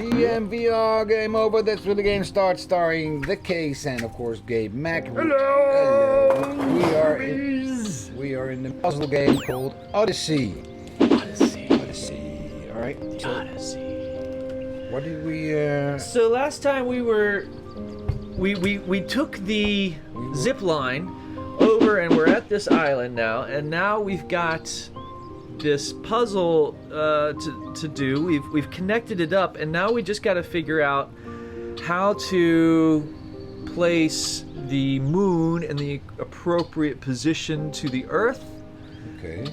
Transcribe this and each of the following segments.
GMVR, game over. That's where the game starts, starring the Case and, of course, Gabe Mac. Hello! We are in the puzzle game called Odyssey. Odyssey. Alright. So, Odyssey. what did we, So last time we took the zip line over and we're at this island now, and now we've got this puzzle to do. We've connected it up, and now we just got to figure out how to place the moon in the appropriate position to the Earth. Okay.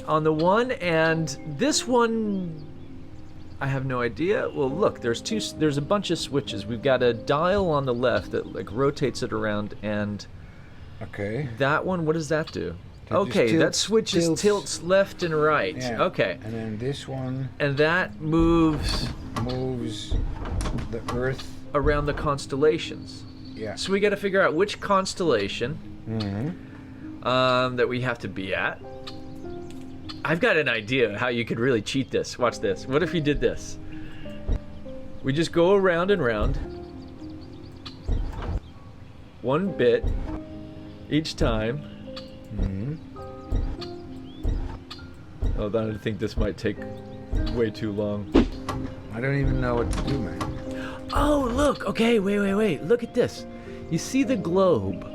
On the one, and this one, I have no idea. Well, look, there's a bunch of switches. We've got a dial on the left that like rotates it around, and okay. that one, what does that do? That okay, that switch tilts left and right. Yeah. Okay. And then this one And that moves the Earth around the constellations. Yeah. So we got to figure out which constellation that we have to be at. I've got an idea how you could really cheat this. Watch this. What if you did this? We just go around and round, one bit each time. Oh, I think this might take way too long. I don't even know what to do, man. Oh, look. Okay, wait. Look at this. You see the globe?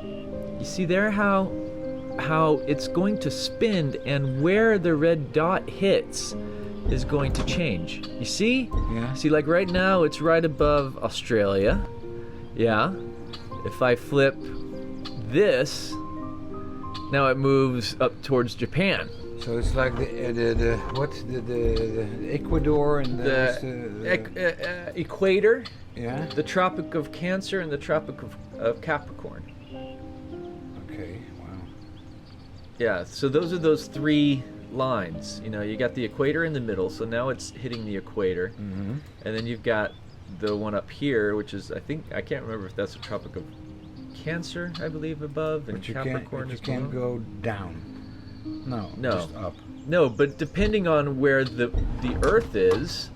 You see there how it's going to spin, and where the red dot hits is going to change. You see? Yeah. See, like right now, it's right above Australia. Yeah. If I flip this, now it moves up towards Japan. So it's like the Ecuador and the equator. Yeah. The Tropic of Cancer and the Tropic of Capricorn. Okay. Wow. Yeah. So those are those three lines. You know, you got the equator in the middle, so now it's hitting the equator, and then you've got the one up here, which is I can't remember if that's the Tropic of Cancer, I believe, above, and Capricorn is below. You can't go down. No, just up. No, but depending on where the Earth is,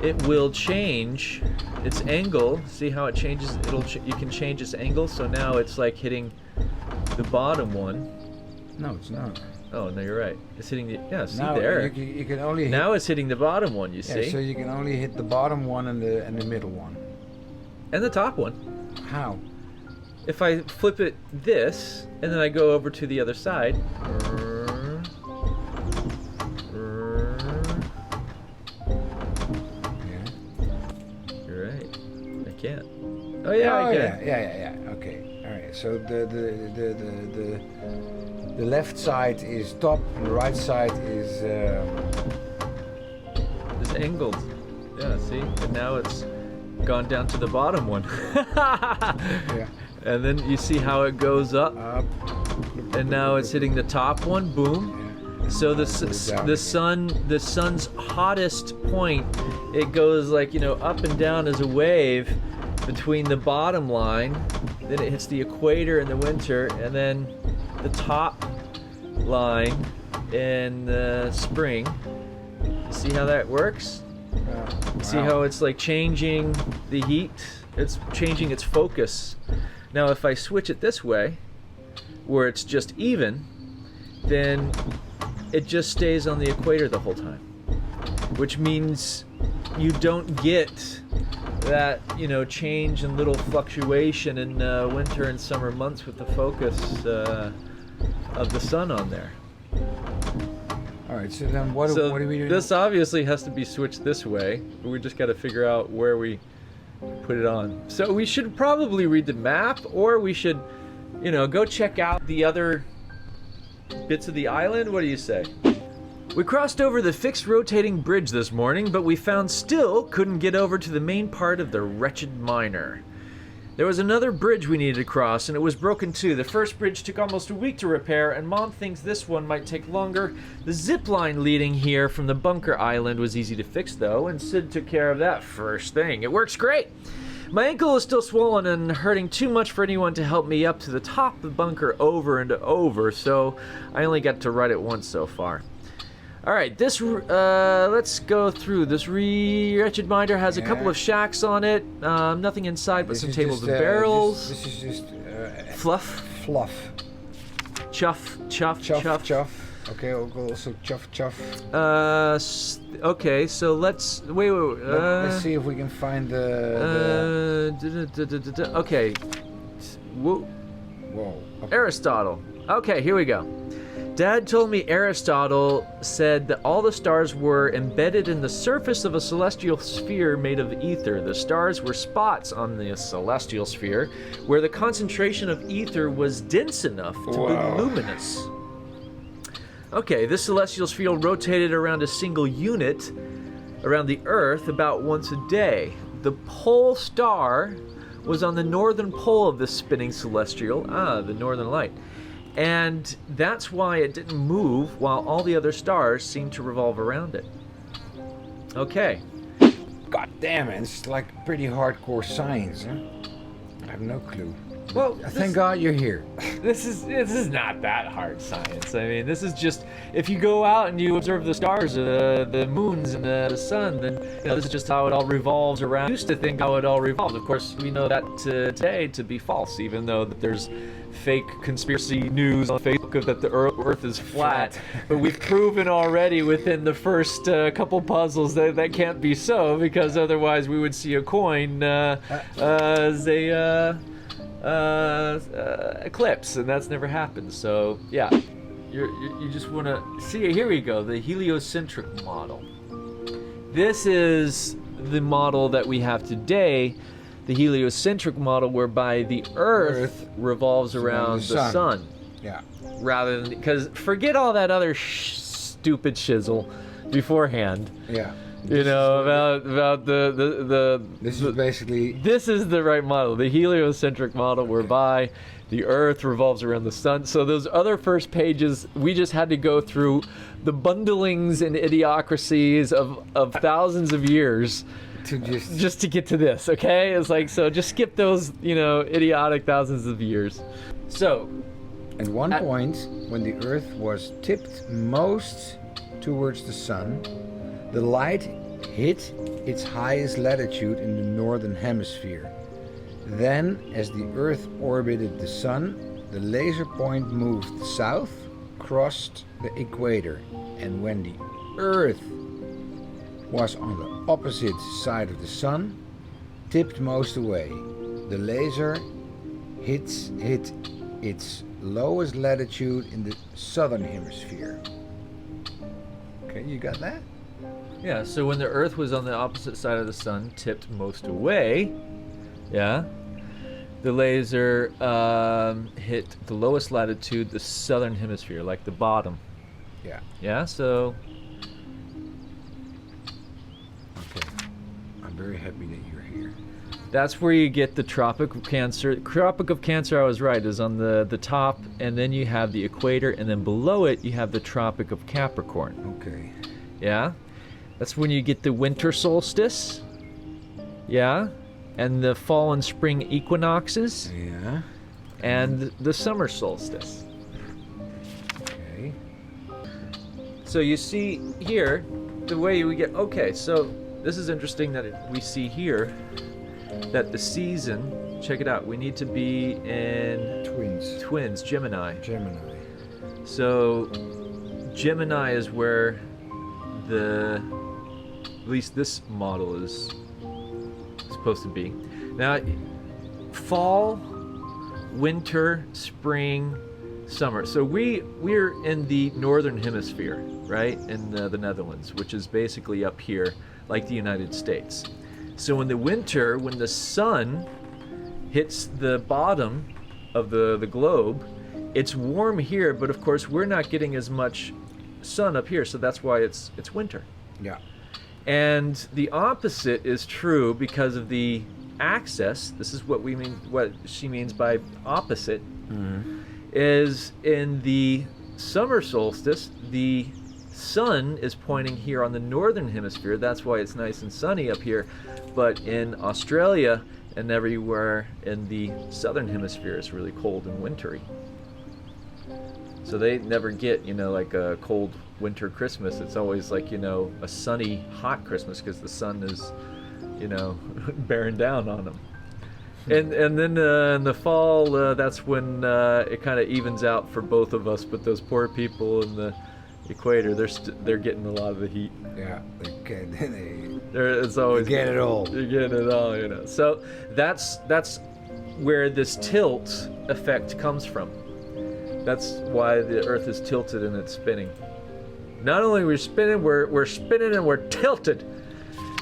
it will change its angle. See how it changes? You can change its angle. So now it's like hitting the bottom one. No, it's not. Oh no, you're right. It's hitting the See now there. You can only hit, now it's hitting the bottom one. You see? So you can only hit the bottom one and the middle one. And the top one. How? If I flip it this, and then I go over to the other side. You're right. I can't. Oh yeah, I can. Yeah. Okay. All right. So the left side is top, and the right side is angled. Yeah. See, and now it's gone down to the bottom one. yeah. And then you see how it goes up, and now it's hitting the top one. Boom. Yeah. So the sun's hottest point, it goes like up and down as a wave between the bottom line. Then it hits the equator in the winter, and then the top line in the spring. You see how that works? Wow. See how it's like changing the heat? It's changing its focus. Now if I switch it this way, where it's just even, then it just stays on the equator the whole time. Which means you don't get that, change and little fluctuation in winter and summer months with the focus of the sun on there. Alright, so then what do we do? This obviously has to be switched this way, but we just got to figure out where we put it on. So we should probably read the map, or we should, go check out the other bits of the island. What do you say? We crossed over the fixed rotating bridge this morning, but we still couldn't get over to the main part of the Wretched Minor. There was another bridge we needed to cross, and it was broken too. The first bridge took almost a week to repair, and Mom thinks this one might take longer. The zip line leading here from the bunker island was easy to fix though, and Sid took care of that first thing. It works great. My ankle is still swollen and hurting too much for anyone to help me up to the top of the bunker over and over, so I only got to ride it once so far. All right, this let's go through. This Wretched Minder has a couple of shacks on it. Nothing inside but some tables and barrels. This is just fluff. Chuff. Okay, also chuff. Okay, so let's wait. Let's see if we can find the okay. Whoa. Okay. Aristotle. Okay, here we go. Dad told me Aristotle said that all the stars were embedded in the surface of a celestial sphere made of ether. The stars were spots on the celestial sphere where the concentration of ether was dense enough to be luminous. Okay, this celestial sphere rotated around a single unit around the Earth about once a day. The pole star was on the northern pole of this spinning celestial, the northern light. And that's why it didn't move while all the other stars seemed to revolve around it. Okay. God damn it, it's like pretty hardcore science, huh? I have no clue. Well, thank God you're here. This is not that hard science. I mean, this is just, if you go out and you observe the stars, the moons and the sun, then this is just how it all revolves around. I used to think how it all revolved. Of course, we know that today to be false, even though that there's fake conspiracy news on Facebook that the Earth is flat. But we've proven already within the first couple puzzles that that can't be so, because otherwise we would see a coin as a eclipse, and that's never happened. So yeah, you just want to see it. Here we go, the heliocentric model. This is the model that we have today, the heliocentric model, whereby the Earth revolves around the sun. Yeah. Rather than, because forget all that other stupid shizzle beforehand. Yeah. You know, about the This is basically... This is the right model, the heliocentric model, whereby the Earth revolves around the sun. So those other first pages, we just had to go through the bundlings and idiocracies of thousands of years to just to get to this, okay? It's like, so just skip those, idiotic thousands of years. So... At one point, when the Earth was tipped most towards the sun, the light hit its highest latitude in the northern hemisphere. Then, as the Earth orbited the sun, the laser point moved south, crossed the equator, and when the Earth was on the opposite side of the sun, tipped most away, the laser hit its lowest latitude in the southern hemisphere. Okay, you got that? Yeah, so when the Earth was on the opposite side of the sun, tipped most away, yeah, the laser hit the lowest latitude, the southern hemisphere, like the bottom. Yeah. Yeah, so... Okay. I'm very happy that you're here. That's where you get the Tropic of Cancer. Tropic of Cancer, I was right, is on the top, and then you have the equator, and then below it you have the Tropic of Capricorn. Okay. Yeah? That's when you get the winter solstice, yeah, and the fall and spring equinoxes, yeah, and the summer solstice. Okay. So you see here, the way we get, okay, so this is interesting that we see here that the season, check it out, we need to be in Twins, Gemini. So Gemini is where at least this model is supposed to be. Now, fall, winter, spring, summer. So we're in the northern hemisphere, right? In the Netherlands, which is basically up here, like the United States. So in the winter, when the sun hits the bottom of the globe, it's warm here, but of course we're not getting as much sun up here, so that's why it's winter. Yeah. And the opposite is true because of the axis. This is what we mean, what she means by opposite, is in the summer solstice, the sun is pointing here on the northern hemisphere. That's why it's nice and sunny up here. But in Australia and everywhere in the southern hemisphere, it's really cold and wintry. So they never get, you know, like a cold winter Christmas. It's always like, you know, a sunny, hot Christmas because the sun is, you know, bearing down on them. And then in the fall, that's when it kind of evens out for both of us. But those poor people in the equator, they're getting a lot of the heat. Yeah, It's always they get it all. You're getting it all, you know. So that's where this tilt effect comes from. That's why the Earth is tilted and it's spinning. Not only we're spinning, we're spinning and we're tilted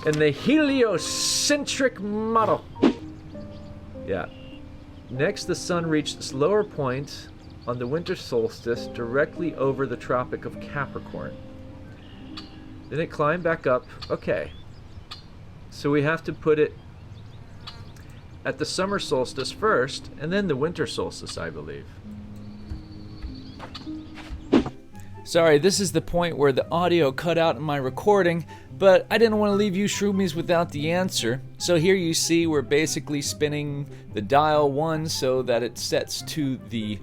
in the heliocentric model. Yeah. Next, the sun reached its lower point on the winter solstice directly over the Tropic of Capricorn. Then it climbed back up. Okay. So we have to put it at the summer solstice first, and then the winter solstice, I believe. Sorry, this is the point where the audio cut out in my recording, but I didn't want to leave you shroomies without the answer. So here you see we're basically spinning the dial 1 so that it sets to the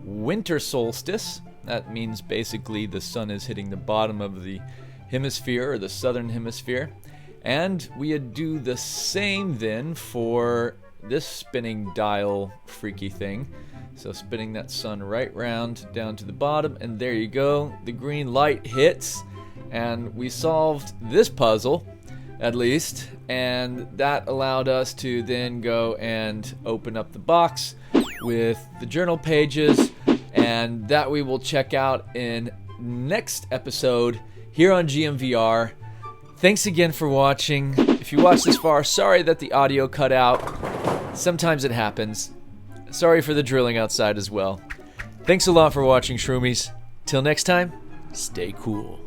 winter solstice. That means basically the sun is hitting the bottom of the hemisphere, or the southern hemisphere. And we do the same then for this spinning dial freaky thing. So spinning that sun right round down to the bottom, and there you go. The green light hits, and we solved this puzzle, at least. And that allowed us to then go and open up the box with the journal pages, and that we will check out in next episode here on GMVR. Thanks again for watching. If you watched this far, sorry that the audio cut out. Sometimes it happens. Sorry for the drilling outside as well. Thanks a lot for watching, Shroomies. Till next time, stay cool.